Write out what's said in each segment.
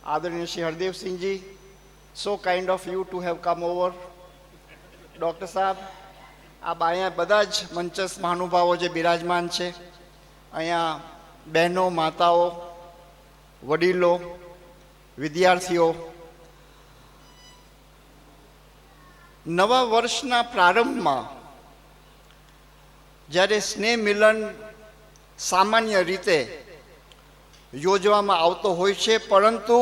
આદરણીય Shri Hardevsinhji, so kind of you to have come over. Doctor સાહેબ, અહીંયા બધા જ મંચસ્થ મહાનુભાવો જે બિરાજમાન છે, અહીંયા બહેનો, માતાઓ, વડીલો, વિદ્યાર્થીઓ, નવા વર્ષના પ્રારંભમાં જ્યારે સ્નેહ મિલન સામાન્ય રીતે યોજવામાં આવતો હોય છે, પરંતુ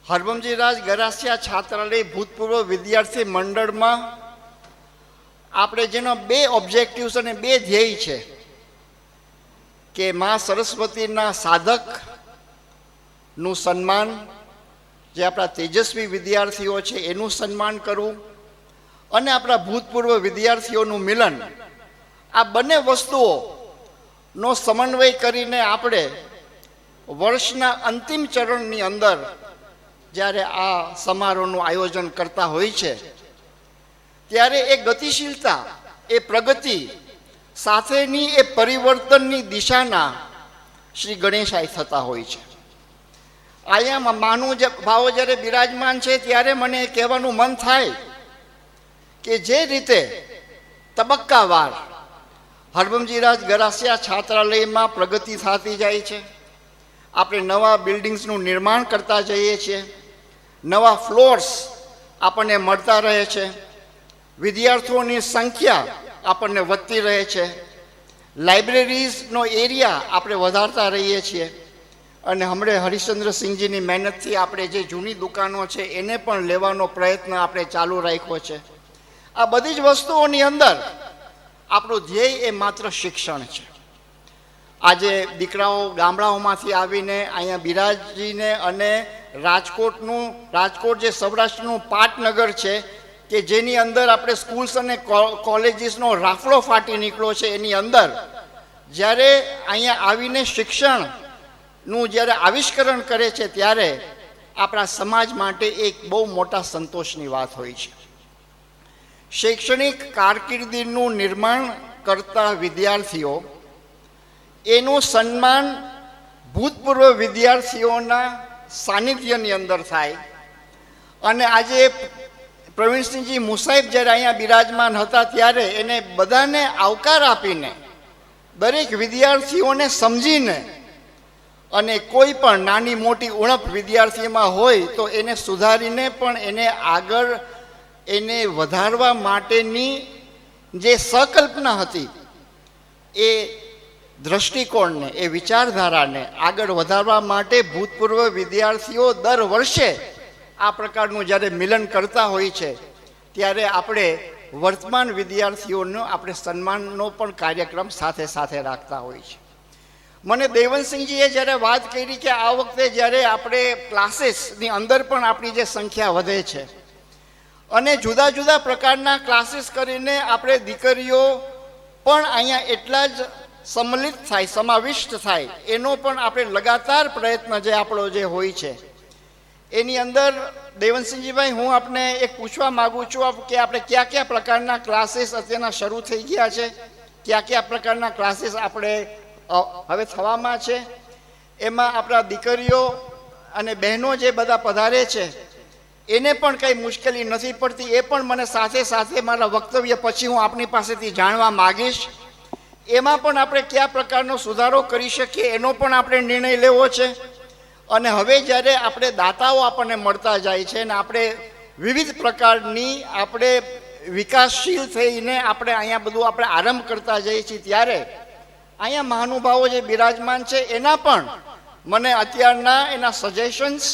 હરબમજીરાજ ગરાસિયા છાત્રાલય ભૂતપૂર્વ વિદ્યાર્થી મંડળમાં આપણે જેનો 2 ઓબ્જેક્ટિવ્સ અને 2 ધ્યેય છે કે મા સરસ્વતીના સાધકનું સન્માન, જે આપણા તેજસ્વી વિદ્યાર્થીઓ છે એનું સન્માન કરવું, અને આપણા ભૂતપૂર્વ વિદ્યાર્થીઓનું મિલન, આ બંને વસ્તુઓનો સમન્વય કરીને આપણે વર્ષના અંતિમ ચરણની અંદર જ્યારે આ સમારોહનું આયોજન કરતા હોય છે, ત્યારે એ ગતિશીલતા, એ પ્રગતિ સાથેની એ પરિવર્તનની દિશાના શ્રી ગણેશાય થતા હોય છે. અહીંયા માનું ભાવો જ્યારે બિરાજમાન છે, ત્યારે મને કહેવાનું મન થાય કે જે રીતે તબક્કાવાર હરબમજીરાજ ગરાસિયા છાત્રાલયમાં પ્રગતિ થતી જાય છે, આપણે નવા બિલ્ડિંગ્સનું નિર્માણ કરતા જઈએ છીએ, નવા ફ્લોર્સ આપણને મળતા રહે છે, વિદ્યાર્થીઓની સંખ્યા આપણને વધતી રહે છે, લાઇબ્રેરીઝનો એરિયા આપણે વધારતા રહીએ છીએ, અને હમણાં હરિશ્ચંદ્રસિંહજીની મહેનતથી આપણે જે જૂની દુકાનો છે એને પણ લેવાનો પ્રયત્ન આપણે ચાલુ રાખ્યો છે. આ બધી જ વસ્તુઓની અંદર આપણું ધ્યેય એ માત્ર શિક્ષણ છે. આજે દીકરાઓ ગામડાઓમાંથી આવીને અહીંયા બિરાજીને અને રાજકોટ જે સૌરાષ્ટ્રનું પાટનગર છે કે જેની અંદર આપણે સ્કૂલ્સ અને કોલેજીસનો રાફડો ફાટી નીકળ્યો છે, એની અંદર જ્યારે અહીંયા આવીને શિક્ષણનું જ્યારે આવિષ્કરણ કરે છે, ત્યારે આપણા સમાજ માટે એક બહુ મોટા સંતોષની વાત હોય છે. શૈક્ષણિક કારકિર્દીનું નિર્માણ કરતા વિદ્યાર્થીઓ, એનું સન્માન ભૂતપૂર્વ વિદ્યાર્થીઓના સાનિધ્યની અંદર થાય. અને આજે પ્રવીણસિંહજી મુસાહિબ જ્યારે અહીંયા બિરાજમાન હતા, ત્યારે એને બધાને આવકાર આપીને, દરેક વિદ્યાર્થીઓને સમજીને, અને કોઈ પણ નાની મોટી ઉણપ વિદ્યાર્થીમાં હોય તો એને સુધારીને પણ એને આગળ એને વધારવા માટેની જે સંકલ્પના હતી, એ દ્રષ્ટિકોણને, એ વિચારધારાને આગળ વધારવા માટે ભૂતપૂર્વ વિદ્યાર્થીઓ દર વર્ષે આ પ્રકારનું જ્યારે મિલન કરતા હોય છે, ત્યારે આપણે વર્તમાન વિદ્યાર્થીઓનો આપણે સન્માનનો પણ કાર્યક્રમ સાથે સાથે રાખતા હોય છે. મને દેવનસિંહજીએ જ્યારે વાત કરી કે આ વખતે જ્યારે આપણે ક્લાસીસની અંદર પણ આપણી જે સંખ્યા વધે છે, અને જુદા જુદા પ્રકારના ક્લાસીસ કરીને આપણે દીકરીઓ પણ અહીંયા એટલા જ સંમલિત થાય, સમાવિષ્ટ થાય, એનો પણ આપણે લગાતાર પ્રયત્ન જે આપણો જે હોય છે, એની અંદર દેવનસિંહજીભાઈ, હું આપને એક પૂછવા માગું છું કે આપણે કયા કયા પ્રકારના ક્લાસીસ અત્યારના શરૂ થઈ ગયા છે, કયા કયા પ્રકારના ક્લાસીસ આપણે હવે થવામાં છે, એમાં આપણા દીકરીઓ અને બહેનો જે બધા પધારે છે એને પણ કંઈ મુશ્કેલી નથી પડતી, એ પણ મને સાથે સાથે મારા વક્તવ્ય પછી હું આપની પાસેથી જાણવા માગીશ. એમાં પણ આપણે કયા પ્રકારનો સુધારો કરી શકીએ એનો પણ આપણે નિર્ણય લેવો છે. અને હવે જ્યારે આપણે દાતાઓ આપણને મળતા જાય છે અને આપણે વિવિધ પ્રકારની આપણે વિકાસશીલ થઈને આપણે અહીંયા બધું આપણે આરંભ કરતા જઈએ છીએ, ત્યારે અહીંયા મહાનુભાવો જે બિરાજમાન છે એના પણ મને અત્યારના એના સજેશન્સ,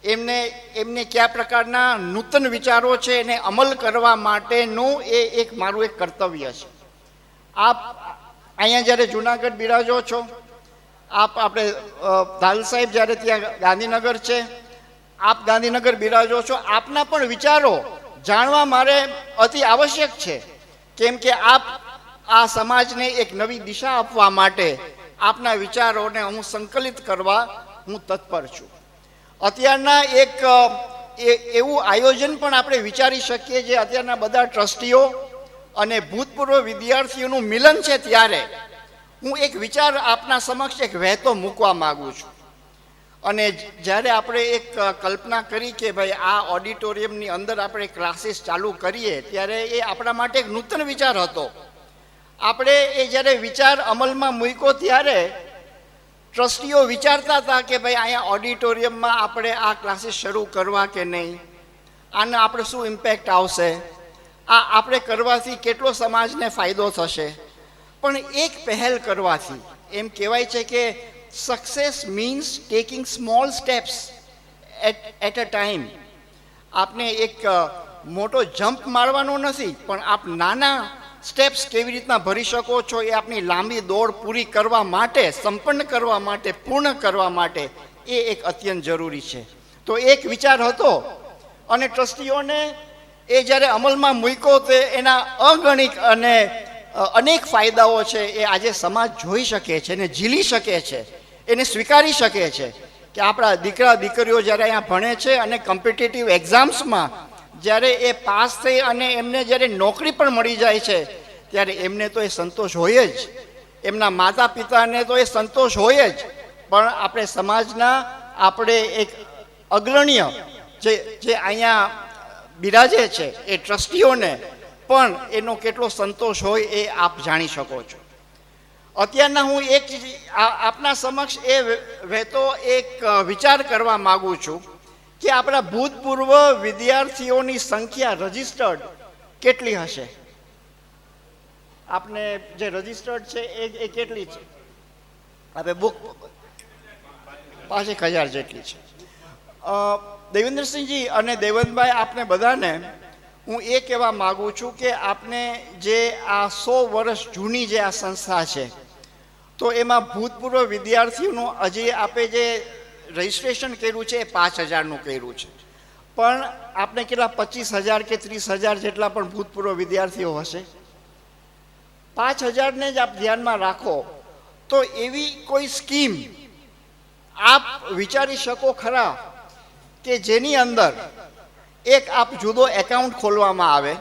એમને કયા પ્રકારના નૂતન વિચારો છે એને અમલ કરવા માટેનું એ એક મારું એક કર્તવ્ય છે. આપ અહીંયા જ્યારે જુનાગઢ બિરાજો છો, આપણે ધાલ સાહેબ જ્યારે ત્યાં ગાંધીનગર છે, આપ ગાંધીનગર બિરાજો છો, આપના પણ વિચારો જાણવા મારે અતિ આવશ્યક છે, કેમ કે આપ આ સમાજને એક નવી દિશા આપવા માટે આપના વિચારોને હું સંકલિત કરવા હું તત્પર છું. અત્યારના એક એવું આયોજન પણ આપણે વિચારી શકીએ, જે અત્યારના બધા ટ્રસ્ટીઓ અને ભૂતપૂર્વ વિદ્યાર્થીઓનું મિલન છે, ત્યારે હું એક વિચાર આપના સમક્ષ એક વહેતો મૂકવા માગું છું. અને જ્યારે આપણે એક કલ્પના કરી કે ભાઈ આ ઓડિટોરિયમની અંદર આપણે ક્લાસીસ ચાલુ કરીએ ત્યારે એ આપણા માટે એક નૂતન વિચાર હતો. આપણે એ જ્યારે વિચાર અમલમાં મૂક્યો ત્યારે ટ્રસ્ટીઓ વિચારતા હતા કે ભાઈ અહીંયા ઓડિટોરિયમમાં આપણે આ ક્લાસીસ શરૂ કરવા કે નહીં, આને આપણે શું ઇમ્પેક્ટ આવશે, આ આપણે કરવાથી કેટલો સમાજને ફાયદો થશે. પણ એક પહેલ કરવાથી એમ કહેવાય છે કે success means taking small steps at a time. આપને એક મોટો જમ્પ મારવાનો નથી, પણ આપ નાના સ્ટેપ્સ કેવી રીતના ભરી શકો છો એ આપની લાંબી દોડ પૂરી કરવા માટે, સંપન્ન કરવા માટે, પૂર્ણ કરવા માટે એ એક અત્યંત જરૂરી છે. તો એક વિચાર હતો અને ટ્રસ્ટીઓને એ જ્યારે અમલમાં મૂક્યો તે એના અગણિત અને અનેક ફાયદાઓ છે એ આજે સમાજ જોઈ શકે છે અને ઝીલી શકે છે, એને સ્વીકારી શકે છે કે આપણા દીકરા દીકરીઓ જ્યારે અહીંયા ભણે છે અને કોમ્પિટિટિવ એક્ઝામ્સમાં જ્યારે એ પાસ થઈ અને એમને જ્યારે નોકરી પણ મળી જાય છે ત્યારે એમને તો એ સંતોષ હોય જ, એમના માતા પિતાને તો એ સંતોષ હોય જ, પણ આપણે સમાજના આપણે એક અગ્રણીય જે અહીંયા બિરાજે છે એ ટ્રસ્ટીઓને પણ એનો કેટલો સંતોષ હોય એ આપ જાણી શકો છો. અત્યારના હું એક આપના સમક્ષ એ વહેતો એક વિચાર કરવા માગું છું કે આપણા ભૂતપૂર્વ વિદ્યાર્થીઓની સંખ્યા રજિસ્ટર્ડ કેટલી હશે? આપને જે રજિસ્ટર્ડ છે એ કેટલી છે? આપણે બુક 5,000 જેટલી છે. દેવેન્દ્રસિંહજી અને દેવનભાઈ, આપને બધાને હું એ કહેવા માગું છું કે આપને જે આ 100 વર્ષ જૂની જે આ સંસ્થા છે તો એમાં ભૂતપૂર્વ વિદ્યાર્થીઓનું હજી આપે જે રજિસ્ટ્રેશન કર્યું છે એ 5,000નું કર્યું છે, પણ આપણે કેટલા 25,000 કે 30,000 જેટલા પણ ભૂતપૂર્વ વિદ્યાર્થીઓ હશે. 5,000ને જ આપ ધ્યાનમાં રાખો તો એવી કોઈ સ્કીમ આપ વિચારી શકો ખરા કે જેની અંદર એક આપ જુદો એકાઉન્ટ ખોલવામાં આવે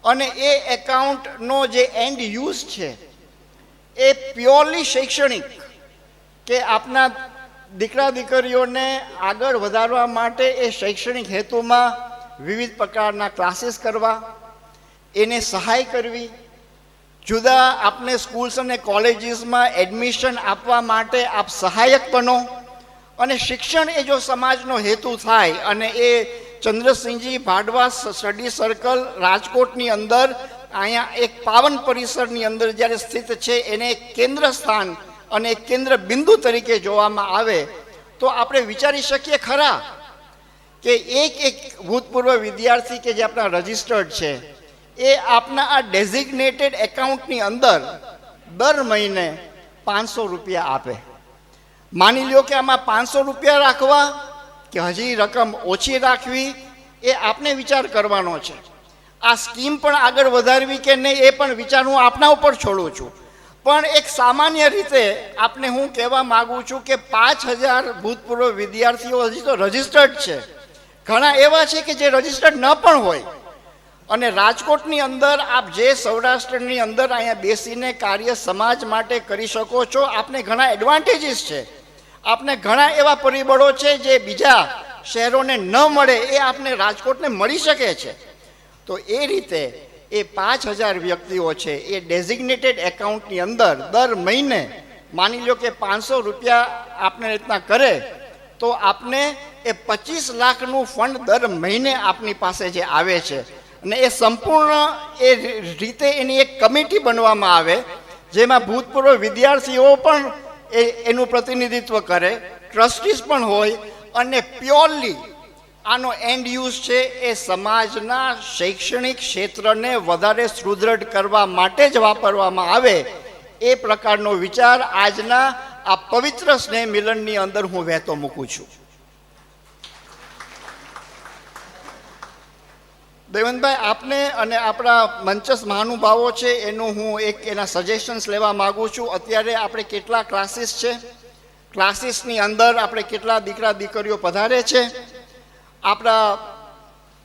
અને એ એકાઉન્ટનો જે એન્ડ યુઝ છે એ પ્યોરલી શૈક્ષણિક, કે આપના દીકરા દીકરીઓને આગળ વધારવા માટે એ શૈક્ષણિક હેતુમાં વિવિધ પ્રકારના ક્લાસીસ કરવા, એને સહાય કરવી, જુદા આપને સ્કૂલ્સ અને કોલેજીસમાં એડમિશન આપવા માટે આપ સહાયક બનો. અને શિક્ષણ એ જો સમાજનો હેતુ થાય અને એ ચંદ્રસિંહજી ભાડવા સ્ટડી સર્કલ રાજકોટની અંદર અહીંયા એક પાવન પરિસરની અંદર જ્યારે સ્થિત છે એને એક કેન્દ્ર સ્થાન અને એક કેન્દ્ર બિંદુ તરીકે જોવામાં આવે તો આપણે વિચારી શકીએ ખરા કે એક ભૂતપૂર્વ વિદ્યાર્થી કે જે આપણા રજિસ્ટર્ડ છે એ આપના આ ડેઝિગ્નેટેડ એકાઉન્ટની અંદર દર મહિને 500 રૂપિયા આપે. માની લ્યો કે આમાં 500 રૂપિયા રાખવા કે હજી રકમ ઓછી રાખવી એ આપને વિચાર કરવાનો છે. આ સ્કીમ પણ આગળ વધારવી કે નહીં એ પણ વિચાર હું આપના ઉપર છોડું છું, પણ એક સામાન્ય રીતે આપને હું કહેવા માગું છું કે 5,000 ભૂતપૂર્વ વિદ્યાર્થીઓ હજી તો રજિસ્ટર્ડ છે. ઘણા એવા છે કે જે રજિસ્ટર્ડ ન પણ હોય. અને રાજકોટની અંદર આપ જે સૌરાષ્ટ્રની અંદર અહીંયા બેસીને કાર્ય સમાજ માટે કરી શકો છો, આપને ઘણા એડવાન્ટેજીસ છે, આપને ઘણા એવા પરિબળો છે જે બીજા શહેરોને ન મળે એ આપને રાજકોટને મળી શકે છે. તો એ રીતે એ 5,000 વ્યક્તિઓ છે એ ડેઝિગ્નેટેડ એકાઉન્ટની અંદર દર મહિને માની લો કે 500 રૂપિયા આપને રીતના કરે તો આપને એ 25 લાખનું ફંડ દર મહિને આપની પાસે જે આવે છે અને એ સંપૂર્ણ એ રીતે એની એક કમિટી બનવામાં આવે જેમાં ભૂતપૂર્વ વિદ્યાર્થીઓ પણ એનું પ્રતિનિધિત્વ કરે, ટ્રસ્ટીઝ પણ હોય અને પ્યોરલી આનો એન્ડ યુઝ છે એ સમાજના શૈક્ષણિક ક્ષેત્રને વધારે સુદૃઢ કરવા માટે જ વાપરવામાં આવે. એ પ્રકારનો વિચાર આજના આ પવિત્ર સ્નેહ મિલનની અંદર હું વહેતો મૂકું છું. દેવનભાઈ, આપને અને આપણા મંચસ્થ મહાનુભાવો છે એનું હું એના સજેશન્સ લેવા માગું છું. અત્યારે આપણે કેટલા ક્લાસીસ છે, ક્લાસીસની અંદર આપણે કેટલા દીકરા દીકરીઓ પધારે છે, આપણા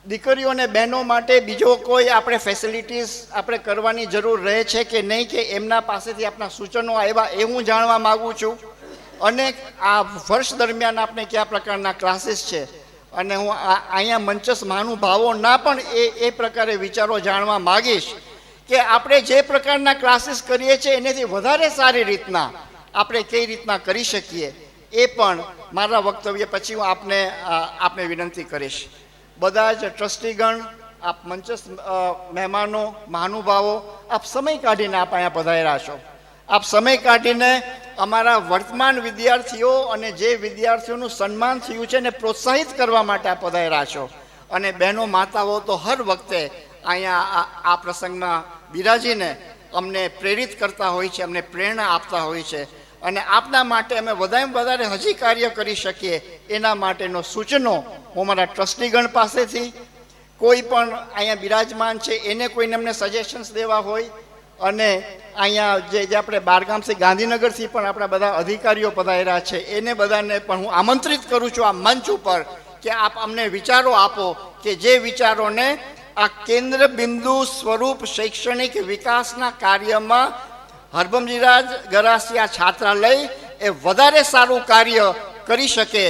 દીકરીઓને બહેનો માટે બીજો કોઈ આપણે ફેસિલિટીઝ આપણે કરવાની જરૂર રહે છે કે નહીં, કે એમના પાસેથી આપણા સૂચનો આવ્યા એ હું જાણવા માગું છું. અને આ વર્ષ દરમિયાન આપણે કયા પ્રકારના ક્લાસીસ છે, અને હું અહીંયા મંચસ્થ મહાનુભાવોના પણ એ પ્રકારે વિચારો જાણવા માગીશ કે આપણે જે પ્રકારના ક્લાસીસ કરીએ છીએ એનાથી વધારે સારી રીતના આપણે કઈ રીતના કરી શકીએ, એ પણ મારા વક્તવ્ય પછી હું આપને વિનંતી કરીશ. બધા જ ટ્રસ્ટીગણ, આપ મંચસ્થ મહેમાનો, મહાનુભાવો, આપ સમય કાઢીને આપ અહીંયા પધાર્યા છો. આપ સમય કાઢીને અમારા વર્તમાન વિદ્યાર્થીઓ અને જે વિદ્યાર્થીઓનું સન્માન થયું છે એને પ્રોત્સાહિત કરવા માટે આપ પધાર્યા છો. અને બહેનો માતાઓ તો હર વખતે અહીંયા આ પ્રસંગમાં બિરાજીને અમને પ્રેરિત કરતા હોય છે, અમને પ્રેરણા આપતા હોય છે. અને આપના માટે અમે વધારેમાં વધારે હજી કાર્ય કરી શકીએ એના માટેનો સૂચનો હું મારા ટ્રસ્ટીગણ પાસેથી, કોઈ પણ અહીંયા બિરાજમાન છે એને કોઈને અમને સજેશન્સ દેવા હોય, અને અહીંયા જે આપણે બારગામથી ગાંધીનગરથી પણ આપણા બધા અધિકારીઓ પધાર્યા છે એને બધાને પણ હું આમંત્રિત કરું છું આ મંચ ઉપર કે આપ અમને વિચારો આપો કે જે વિચારોને આ કેન્દ્ર બિંદુ સ્વરૂપ શૈક્ષણિક વિકાસના કાર્યમાં હરભમજીરાજ ગરાસિયા છાત્રાલય એ વધારે સારું કાર્ય કરી શકે.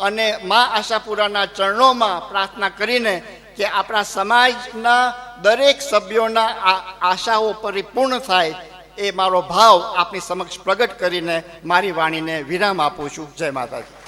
અને મા આશાપુરાના ચરણોમાં પ્રાર્થના કરીને કે આપણા સમાજના દરેક સભ્યોના આશાઓ પરિપૂર્ણ થાય, એ મારો ભાવ આપની સમક્ષ પ્રગટ કરીને મારી વાણીને વિરામ આપું છું. જય માતાજી.